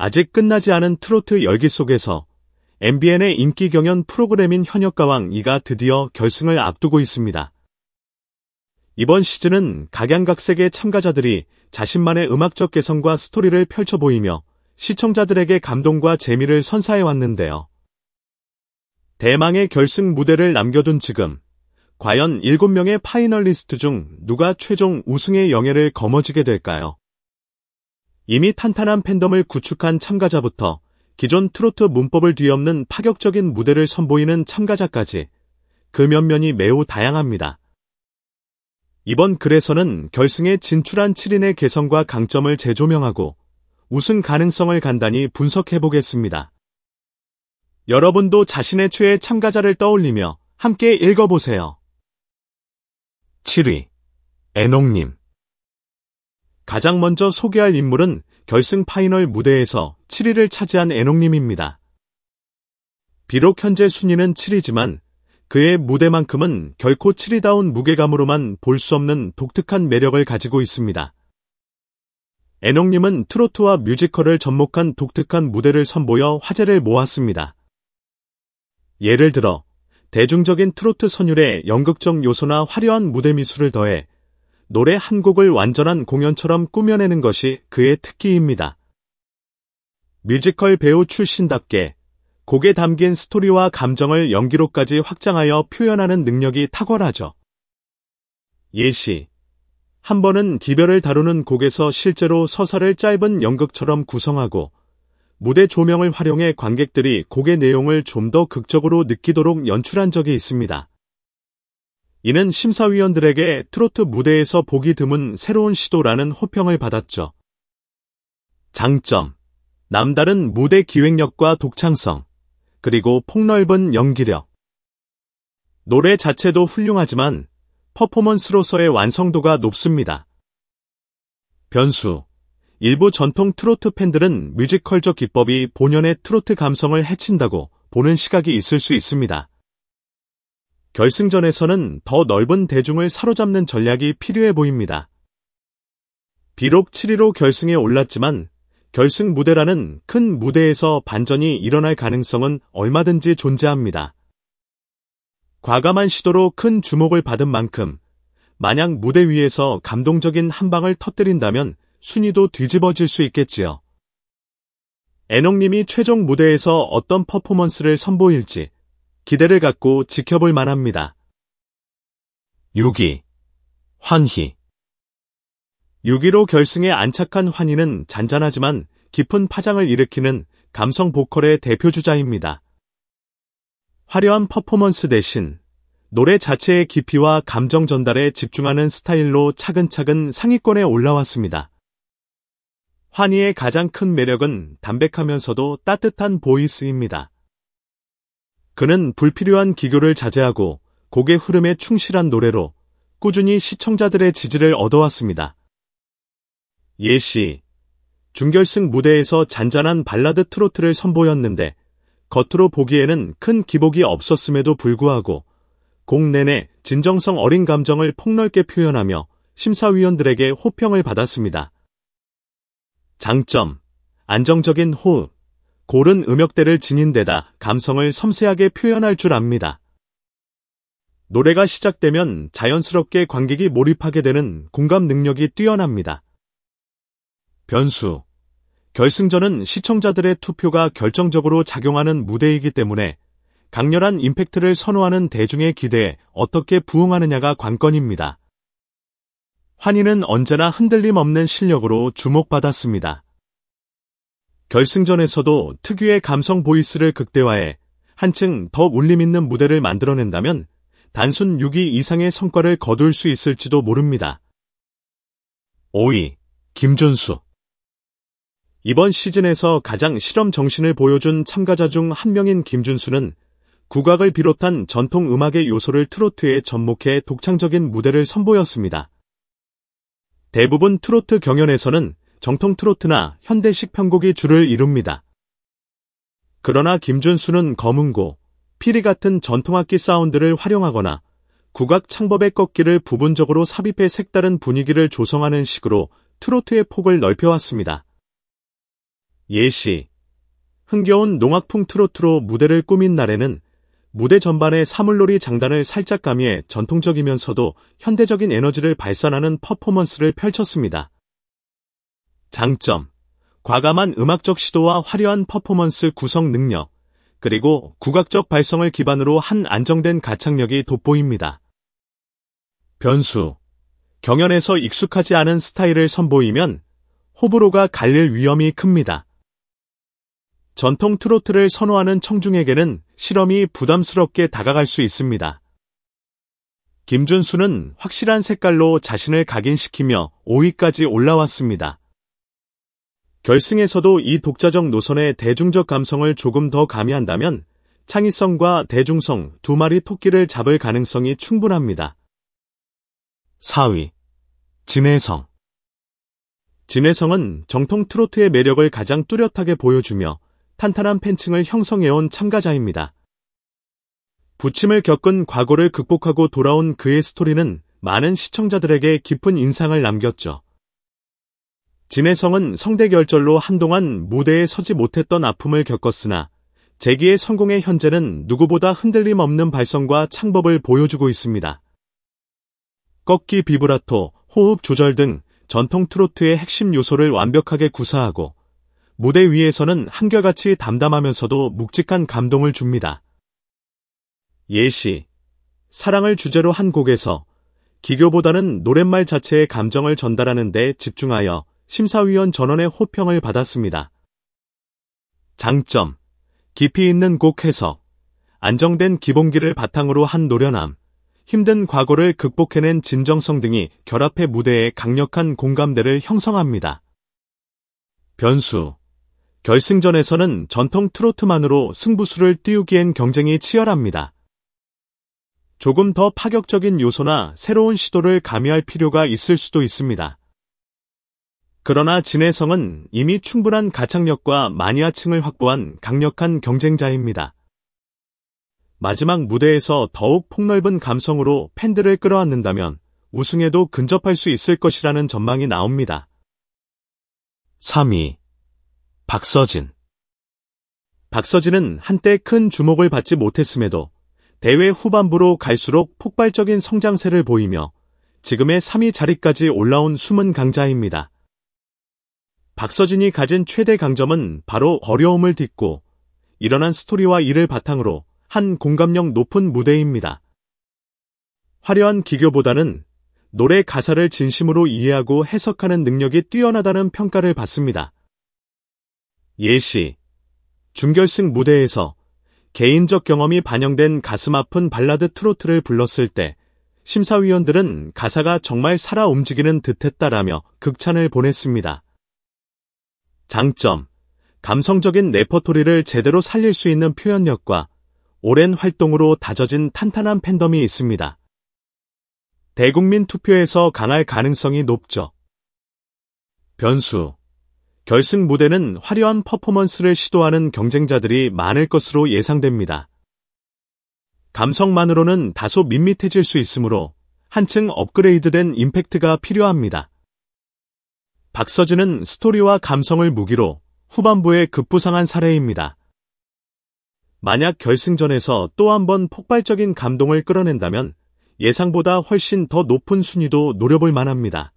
아직 끝나지 않은 트로트 열기 속에서 MBN의 인기 경연 프로그램인 현역가왕 2가 드디어 결승을 앞두고 있습니다. 이번 시즌은 각양각색의 참가자들이 자신만의 음악적 개성과 스토리를 펼쳐 보이며 시청자들에게 감동과 재미를 선사해 왔는데요. 대망의 결승 무대를 남겨둔 지금, 과연 7명의 파이널리스트 중 누가 최종 우승의 영예를 거머쥐게 될까요? 이미 탄탄한 팬덤을 구축한 참가자부터 기존 트로트 문법을 뒤엎는 파격적인 무대를 선보이는 참가자까지 그 면면이 매우 다양합니다. 이번 글에서는 결승에 진출한 7인의 개성과 강점을 재조명하고 우승 가능성을 간단히 분석해보겠습니다. 여러분도 자신의 최애 참가자를 떠올리며 함께 읽어보세요. 7위, 애녹님. 가장 먼저 소개할 인물은 결승 파이널 무대에서 7위를 차지한 애녹님입니다. 비록 현재 순위는 7위지만 그의 무대만큼은 결코 7위다운 무게감으로만 볼 수 없는 독특한 매력을 가지고 있습니다. 애녹님은 트로트와 뮤지컬을 접목한 독특한 무대를 선보여 화제를 모았습니다. 예를 들어 대중적인 트로트 선율에 연극적 요소나 화려한 무대 미술을 더해 노래 한 곡을 완전한 공연처럼 꾸며내는 것이 그의 특기입니다. 뮤지컬 배우 출신답게 곡에 담긴 스토리와 감정을 연기로까지 확장하여 표현하는 능력이 탁월하죠. 예시, 한 번은 기별을 다루는 곡에서 실제로 서사를 짧은 연극처럼 구성하고 무대 조명을 활용해 관객들이 곡의 내용을 좀 더 극적으로 느끼도록 연출한 적이 있습니다. 이는 심사위원들에게 트로트 무대에서 보기 드문 새로운 시도라는 호평을 받았죠. 장점, 남다른 무대 기획력과 독창성, 그리고 폭넓은 연기력. 노래 자체도 훌륭하지만 퍼포먼스로서의 완성도가 높습니다. 변수, 일부 전통 트로트 팬들은 뮤지컬적 기법이 본연의 트로트 감성을 해친다고 보는 시각이 있을 수 있습니다. 결승전에서는 더 넓은 대중을 사로잡는 전략이 필요해 보입니다. 비록 7위로 결승에 올랐지만 결승 무대라는 큰 무대에서 반전이 일어날 가능성은 얼마든지 존재합니다. 과감한 시도로 큰 주목을 받은 만큼 만약 무대 위에서 감동적인 한 방을 터뜨린다면 순위도 뒤집어질 수 있겠지요. 애녹님이 최종 무대에서 어떤 퍼포먼스를 선보일지 기대를 갖고 지켜볼 만합니다. 6위, 환희. 6위로 결승에 안착한 환희는 잔잔하지만 깊은 파장을 일으키는 감성 보컬의 대표주자입니다. 화려한 퍼포먼스 대신 노래 자체의 깊이와 감정 전달에 집중하는 스타일로 차근차근 상위권에 올라왔습니다. 환희의 가장 큰 매력은 담백하면서도 따뜻한 보이스입니다. 그는 불필요한 기교를 자제하고 곡의 흐름에 충실한 노래로 꾸준히 시청자들의 지지를 얻어왔습니다. 예시, 준결승 무대에서 잔잔한 발라드 트로트를 선보였는데 겉으로 보기에는 큰 기복이 없었음에도 불구하고 곡 내내 진정성 어린 감정을 폭넓게 표현하며 심사위원들에게 호평을 받았습니다. 장점, 안정적인 호흡, 고른 음역대를 지닌 데다 감성을 섬세하게 표현할 줄 압니다. 노래가 시작되면 자연스럽게 관객이 몰입하게 되는 공감 능력이 뛰어납니다. 변수, 결승전은 시청자들의 투표가 결정적으로 작용하는 무대이기 때문에 강렬한 임팩트를 선호하는 대중의 기대에 어떻게 부응하느냐가 관건입니다. 환희는 언제나 흔들림 없는 실력으로 주목받았습니다. 결승전에서도 특유의 감성 보이스를 극대화해 한층 더 울림 있는 무대를 만들어낸다면 단순 6위 이상의 성과를 거둘 수 있을지도 모릅니다. 5위, 김준수. 이번 시즌에서 가장 실험 정신을 보여준 참가자 중 한 명인 김준수는 국악을 비롯한 전통 음악의 요소를 트로트에 접목해 독창적인 무대를 선보였습니다. 대부분 트로트 경연에서는 정통 트로트나 현대식 편곡이 주를 이룹니다. 그러나 김준수는 검은고, 피리 같은 전통악기 사운드를 활용하거나 국악 창법의 꺾기를 부분적으로 삽입해 색다른 분위기를 조성하는 식으로 트로트의 폭을 넓혀왔습니다. 예시. 흥겨운 농악풍 트로트로 무대를 꾸민 날에는 무대 전반에 사물놀이 장단을 살짝 가미해 전통적이면서도 현대적인 에너지를 발산하는 퍼포먼스를 펼쳤습니다. 장점. 과감한 음악적 시도와 화려한 퍼포먼스 구성 능력, 그리고 국악적 발성을 기반으로 한 안정된 가창력이 돋보입니다. 변수. 경연에서 익숙하지 않은 스타일을 선보이면 호불호가 갈릴 위험이 큽니다. 전통 트로트를 선호하는 청중에게는 실험이 부담스럽게 다가갈 수 있습니다. 김준수는 확실한 색깔로 자신을 각인시키며 5위까지 올라왔습니다. 결승에서도 이 독자적 노선의 대중적 감성을 조금 더 가미한다면 창의성과 대중성 두 마리 토끼를 잡을 가능성이 충분합니다. 4위. 진혜성. 진혜성은 정통 트로트의 매력을 가장 뚜렷하게 보여주며 탄탄한 팬층을 형성해온 참가자입니다. 부침을 겪은 과거를 극복하고 돌아온 그의 스토리는 많은 시청자들에게 깊은 인상을 남겼죠. 진혜성은 성대결절로 한동안 무대에 서지 못했던 아픔을 겪었으나 재기의 성공의 현재는 누구보다 흔들림 없는 발성과 창법을 보여주고 있습니다. 꺾기 비브라토, 호흡 조절 등 전통 트로트의 핵심 요소를 완벽하게 구사하고 무대 위에서는 한결같이 담담하면서도 묵직한 감동을 줍니다. 예시. 사랑을 주제로 한 곡에서 기교보다는 노랫말 자체의 감정을 전달하는 데 집중하여 심사위원 전원의 호평을 받았습니다. 장점. 깊이 있는 곡 해석, 안정된 기본기를 바탕으로 한 노련함, 힘든 과거를 극복해낸 진정성 등이 결합해 무대에 강력한 공감대를 형성합니다. 변수. 결승전에서는 전통 트로트만으로 승부수를 띄우기엔 경쟁이 치열합니다. 조금 더 파격적인 요소나 새로운 시도를 가미할 필요가 있을 수도 있습니다. 그러나 진혜성은 이미 충분한 가창력과 마니아층을 확보한 강력한 경쟁자입니다. 마지막 무대에서 더욱 폭넓은 감성으로 팬들을 끌어안는다면 우승에도 근접할 수 있을 것이라는 전망이 나옵니다. 3위. 박서진. 박서진은 한때 큰 주목을 받지 못했음에도 대회 후반부로 갈수록 폭발적인 성장세를 보이며 지금의 3위 자리까지 올라온 숨은 강자입니다. 박서진이 가진 최대 강점은 바로 어려움을 딛고 일어난 스토리와 이를 바탕으로 한 공감력 높은 무대입니다. 화려한 기교보다는 노래 가사를 진심으로 이해하고 해석하는 능력이 뛰어나다는 평가를 받습니다. 예시. 준결승 무대에서 개인적 경험이 반영된 가슴 아픈 발라드 트로트를 불렀을 때 심사위원들은 가사가 정말 살아 움직이는 듯했다라며 극찬을 보냈습니다. 장점. 감성적인 레퍼토리를 제대로 살릴 수 있는 표현력과 오랜 활동으로 다져진 탄탄한 팬덤이 있습니다. 대국민 투표에서 강할 가능성이 높죠. 변수. 결승 무대는 화려한 퍼포먼스를 시도하는 경쟁자들이 많을 것으로 예상됩니다. 감성만으로는 다소 밋밋해질 수 있으므로 한층 업그레이드된 임팩트가 필요합니다. 박서진은 스토리와 감성을 무기로 후반부에 급부상한 사례입니다. 만약 결승전에서 또 한 번 폭발적인 감동을 끌어낸다면 예상보다 훨씬 더 높은 순위도 노려볼 만합니다.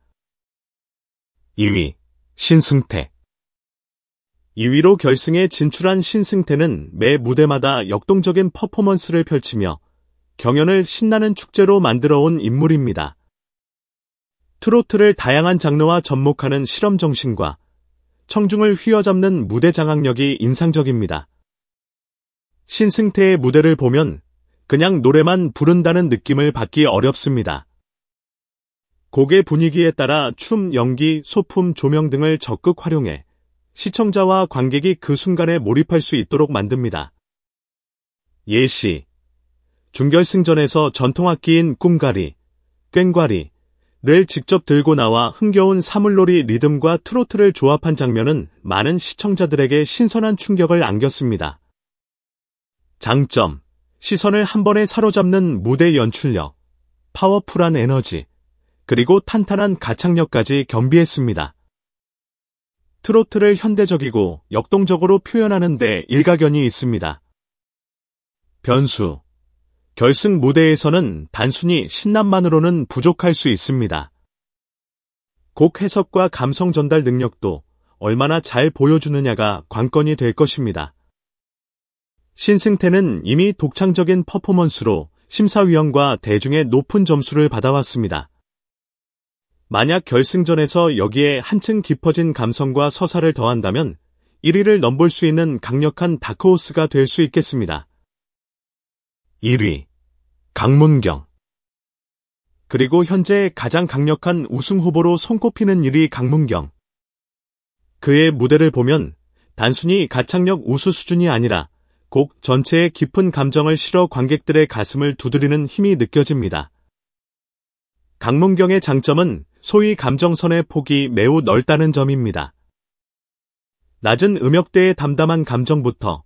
2위. 신승태. 2위로 결승에 진출한 신승태는 매 무대마다 역동적인 퍼포먼스를 펼치며 경연을 신나는 축제로 만들어온 인물입니다. 트로트를 다양한 장르와 접목하는 실험 정신과 청중을 휘어잡는 무대 장악력이 인상적입니다. 신승태의 무대를 보면 그냥 노래만 부른다는 느낌을 받기 어렵습니다. 곡의 분위기에 따라 춤, 연기, 소품, 조명 등을 적극 활용해 시청자와 관객이 그 순간에 몰입할 수 있도록 만듭니다. 예시. 준결승전에서 전통악기인 꿍가리, 꽹과리를 직접 들고 나와 흥겨운 사물놀이 리듬과 트로트를 조합한 장면은 많은 시청자들에게 신선한 충격을 안겼습니다. 장점. 시선을 한 번에 사로잡는 무대 연출력, 파워풀한 에너지, 그리고 탄탄한 가창력까지 겸비했습니다. 트로트를 현대적이고 역동적으로 표현하는 데 일가견이 있습니다. 변수. 결승 무대에서는 단순히 신남만으로는 부족할 수 있습니다. 곡 해석과 감성 전달 능력도 얼마나 잘 보여주느냐가 관건이 될 것입니다. 신승태는 이미 독창적인 퍼포먼스로 심사위원과 대중의 높은 점수를 받아왔습니다. 만약 결승전에서 여기에 한층 깊어진 감성과 서사를 더한다면 1위를 넘볼 수 있는 강력한 다크호스가 될 수 있겠습니다. 1위 강문경. 그리고 현재 가장 강력한 우승 후보로 손꼽히는 1위 강문경. 그의 무대를 보면 단순히 가창력 우수 수준이 아니라 곡 전체에 깊은 감정을 실어 관객들의 가슴을 두드리는 힘이 느껴집니다. 강문경의 장점은 소위 감정선의 폭이 매우 넓다는 점입니다. 낮은 음역대의 담담한 감정부터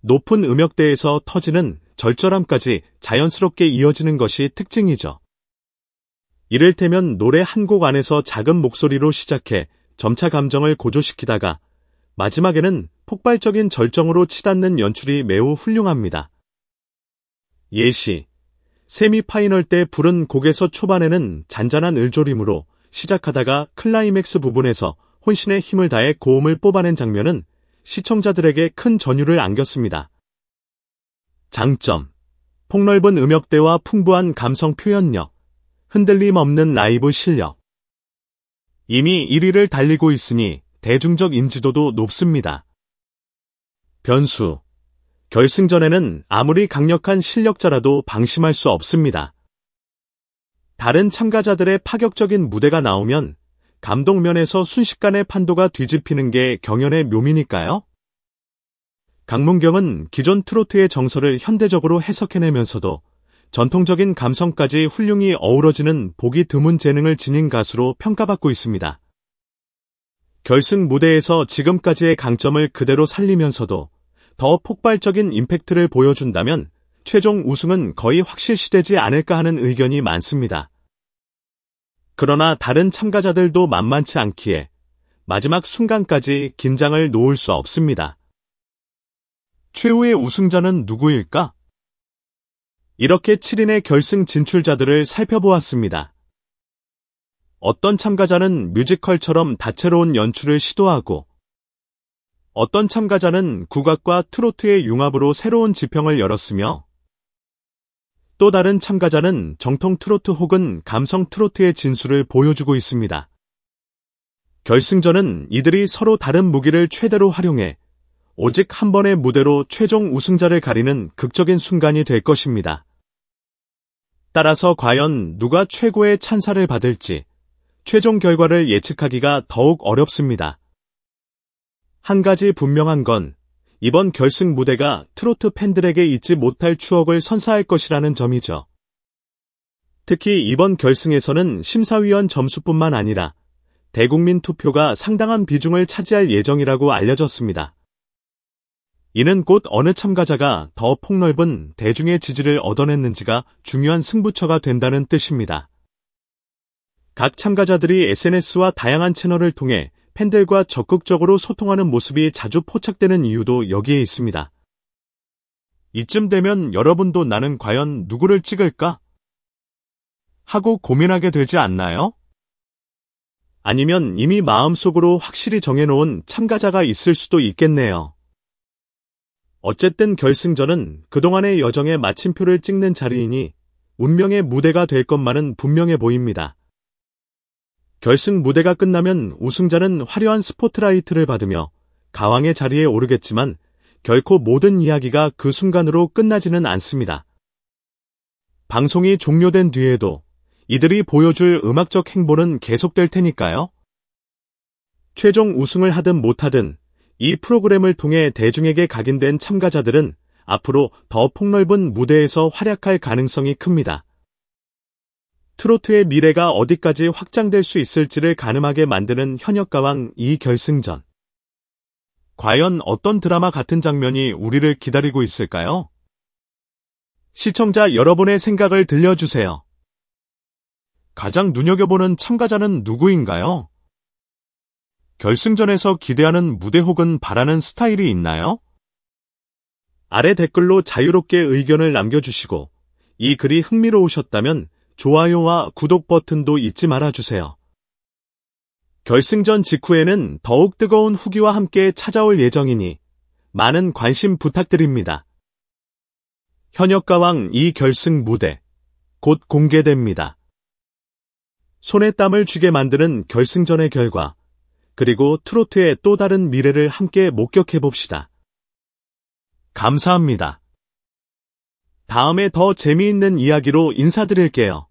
높은 음역대에서 터지는 절절함까지 자연스럽게 이어지는 것이 특징이죠. 이를테면 노래 한 곡 안에서 작은 목소리로 시작해 점차 감정을 고조시키다가 마지막에는 폭발적인 절정으로 치닫는 연출이 매우 훌륭합니다. 예시, 세미파이널 때 부른 곡에서 초반에는 잔잔한 을조림으로 시작하다가 클라이맥스 부분에서 혼신의 힘을 다해 고음을 뽑아낸 장면은 시청자들에게 큰 전율을 안겼습니다. 장점, 폭넓은 음역대와 풍부한 감성 표현력, 흔들림 없는 라이브 실력. 이미 1위를 달리고 있으니 대중적 인지도도 높습니다. 변수. 결승전에는 아무리 강력한 실력자라도 방심할 수 없습니다. 다른 참가자들의 파격적인 무대가 나오면 감독면에서 순식간에 판도가 뒤집히는 게 경연의 묘미니까요. 강문경은 기존 트로트의 정서를 현대적으로 해석해내면서도 전통적인 감성까지 훌륭히 어우러지는 보기 드문 재능을 지닌 가수로 평가받고 있습니다. 결승 무대에서 지금까지의 강점을 그대로 살리면서도 더 폭발적인 임팩트를 보여준다면 최종 우승은 거의 확실시되지 않을까 하는 의견이 많습니다. 그러나 다른 참가자들도 만만치 않기에 마지막 순간까지 긴장을 놓을 수 없습니다. 최후의 우승자는 누구일까? 이렇게 7인의 결승 진출자들을 살펴보았습니다. 어떤 참가자는 뮤지컬처럼 다채로운 연출을 시도하고 어떤 참가자는 국악과 트로트의 융합으로 새로운 지평을 열었으며 또 다른 참가자는 정통 트로트 혹은 감성 트로트의 진수를 보여주고 있습니다. 결승전은 이들이 서로 다른 무기를 최대로 활용해 오직 한 번의 무대로 최종 우승자를 가리는 극적인 순간이 될 것입니다. 따라서 과연 누가 최고의 찬사를 받을지 최종 결과를 예측하기가 더욱 어렵습니다. 한 가지 분명한 건 이번 결승 무대가 트로트 팬들에게 잊지 못할 추억을 선사할 것이라는 점이죠. 특히 이번 결승에서는 심사위원 점수뿐만 아니라 대국민 투표가 상당한 비중을 차지할 예정이라고 알려졌습니다. 이는 곧 어느 참가자가 더 폭넓은 대중의 지지를 얻어냈는지가 중요한 승부처가 된다는 뜻입니다. 각 참가자들이 SNS와 다양한 채널을 통해 팬들과 적극적으로 소통하는 모습이 자주 포착되는 이유도 여기에 있습니다. 이쯤 되면 여러분도 나는 과연 누구를 찍을까? 하고 고민하게 되지 않나요? 아니면 이미 마음속으로 확실히 정해놓은 참가자가 있을 수도 있겠네요. 어쨌든 결승전은 그동안의 여정의 마침표를 찍는 자리이니 운명의 무대가 될 것만은 분명해 보입니다. 결승 무대가 끝나면 우승자는 화려한 스포트라이트를 받으며 가왕의 자리에 오르겠지만 결코 모든 이야기가 그 순간으로 끝나지는 않습니다. 방송이 종료된 뒤에도 이들이 보여줄 음악적 행보는 계속될 테니까요. 최종 우승을 하든 못하든 이 프로그램을 통해 대중에게 각인된 참가자들은 앞으로 더 폭넓은 무대에서 활약할 가능성이 큽니다. 트로트의 미래가 어디까지 확장될 수 있을지를 가늠하게 만드는 현역가왕 이 결승전. 과연 어떤 드라마 같은 장면이 우리를 기다리고 있을까요? 시청자 여러분의 생각을 들려주세요. 가장 눈여겨보는 참가자는 누구인가요? 결승전에서 기대하는 무대 혹은 바라는 스타일이 있나요? 아래 댓글로 자유롭게 의견을 남겨주시고 이 글이 흥미로우셨다면 좋아요와 구독 버튼도 잊지 말아주세요. 결승전 직후에는 더욱 뜨거운 후기와 함께 찾아올 예정이니 많은 관심 부탁드립니다. 현역가왕 이 결승 무대 곧 공개됩니다. 손에 땀을 쥐게 만드는 결승전의 결과, 그리고 트로트의 또 다른 미래를 함께 목격해봅시다. 감사합니다. 다음에 더 재미있는 이야기로 인사드릴게요.